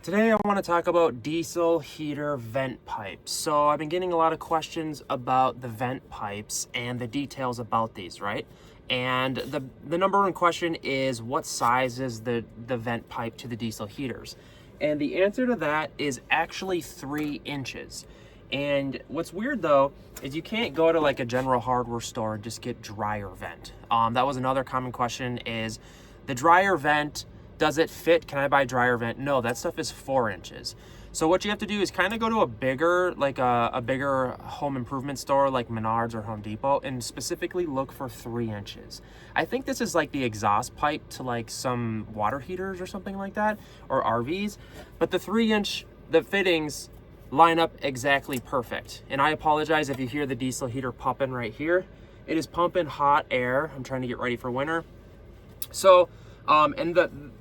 Today I want to talk about diesel heater vent pipes. So I've been getting a lot of questions about the vent pipes and the details about these, right? And the number one question is, what size is the vent pipe to the diesel heaters? And the answer to that is actually 3 inches. And what's weird though is you can't go to like a general hardware store and just get dryer vent. That was another common question, is the dryer vent, does it fit? Can I buy dryer vent? No, that stuff is 4 inches. So what you have to do is kind of go to a bigger, like a bigger home improvement store like Menards or Home Depot, and specifically look for 3 inches. I think this is like the exhaust pipe to like some water heaters or something like that, or RVs. But the 3-inch, the fittings line up exactly perfect. And I apologize if you hear the diesel heater pumping right here. It is pumping hot air. I'm trying to get ready for winter. So,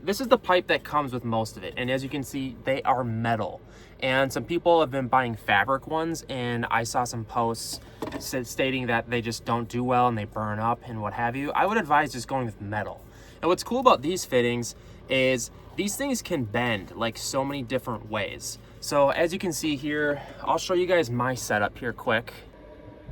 this is the pipe that comes with most of it. And as you can see, they are metal. And some people have been buying fabric ones, and I saw some posts stating that they just don't do well and they burn up and what have you. I would advise just going with metal. And what's cool about these fittings is these things can bend like so many different ways. So as you can see here, I'll show you guys my setup here quick.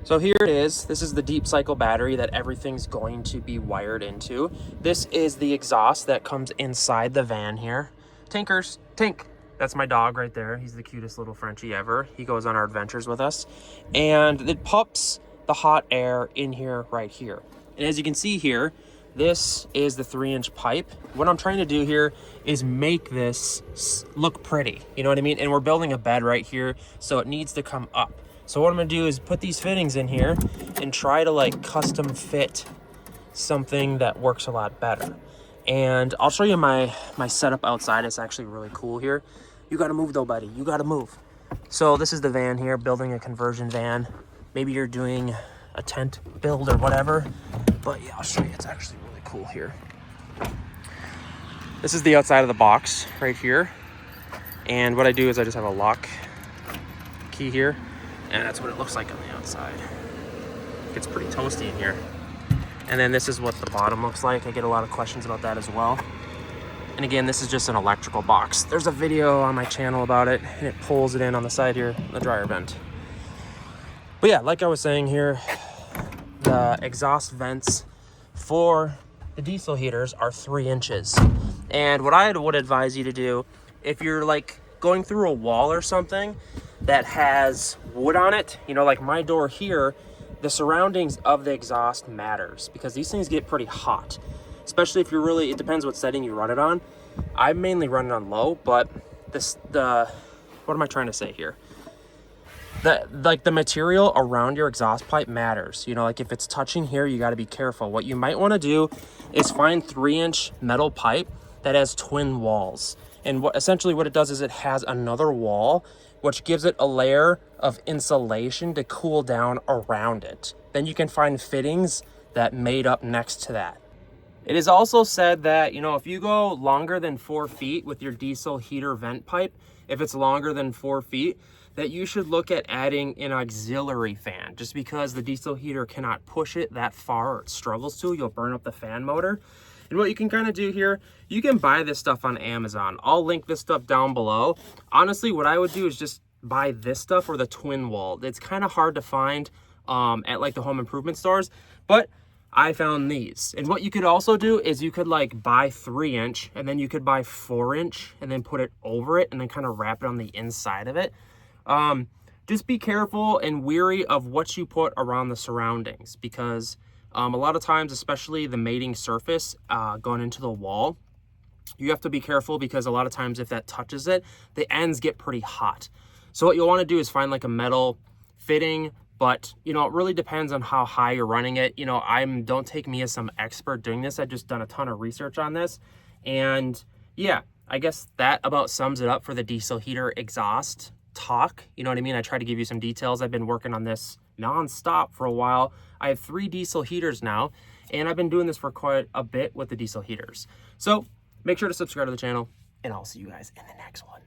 So here it is. This is the deep cycle battery that everything's going to be wired into. This is the exhaust that comes inside the van here. Tinkers, Tink. That's my dog right there. He's the cutest little Frenchie ever. He goes on our adventures with us. And it pumps the hot air in here right here. And as you can see here, this is the 3-inch pipe. What I'm trying to do here is make this look pretty. You know what I mean? And we're building a bed right here, so it needs to come up. So what I'm gonna do is put these fittings in here and try to like custom fit something that works a lot better. And I'll show you my setup outside. It's actually really cool here. You gotta move though, buddy, you gotta move. So this is the van here, building a conversion van. Maybe you're doing a tent build or whatever, but yeah, I'll show you. It's actually really cool here. This is the outside of the box right here. And what I do is I just have a lock key here. And that's what it looks like on the outside. It's pretty toasty in here. And then this is what the bottom looks like. I get a lot of questions about that as well. And again, this is just an electrical box. There's a video on my channel about it, and it pulls it in on the side here, the dryer vent. But yeah, like I was saying here, the exhaust vents for the diesel heaters are 3 inches. And what I would advise you to do, if you're like going through a wall or something that has wood on it, you know, like my door here, the surroundings of the exhaust matters, because these things get pretty hot, especially if you're really, it depends what setting you run it on. I mainly run it on low, but what am I trying to say here? The material around your exhaust pipe matters. You know, like if it's touching here, you got to be careful. What you might want to do is find 3-inch metal pipe that has twin walls. And essentially what it does is it has another wall, which gives it a layer of insulation to cool down around it. Then you can find fittings that made up next to that. It is also said that, you know, if you go longer than 4 feet with your diesel heater vent pipe, if it's longer than 4 feet, that you should look at adding an auxiliary fan, just because the diesel heater cannot push it that far, or it struggles to. You'll burn up the fan motor. And what you can kind of do here, you can buy this stuff on Amazon. I'll link this stuff down below. Honestly, what I would do is just buy this stuff or the twin wall. It's kind of hard to find at like the home improvement stores, but I found these. And what you could also do is you could like buy 3-inch, and then you could buy 4-inch and then put it over it and then kind of wrap it on the inside of it. Just be careful and wary of what you put around the surroundings, because a lot of times, especially the mating surface going into the wall, you have to be careful, because a lot of times if that touches it, the ends get pretty hot. So what you'll want to do is find like a metal fitting, but you know, it really depends on how high you're running it. You know, don't take me as some expert doing this. I've just done a ton of research on this. And yeah, I guess that about sums it up for the diesel heater exhaust talk. You know what I mean? I try to give you some details. I've been working on this non-stop for a while. I have 3 diesel heaters now, and I've been doing this for quite a bit with the diesel heaters. So make sure to subscribe to the channel, and I'll see you guys in the next one.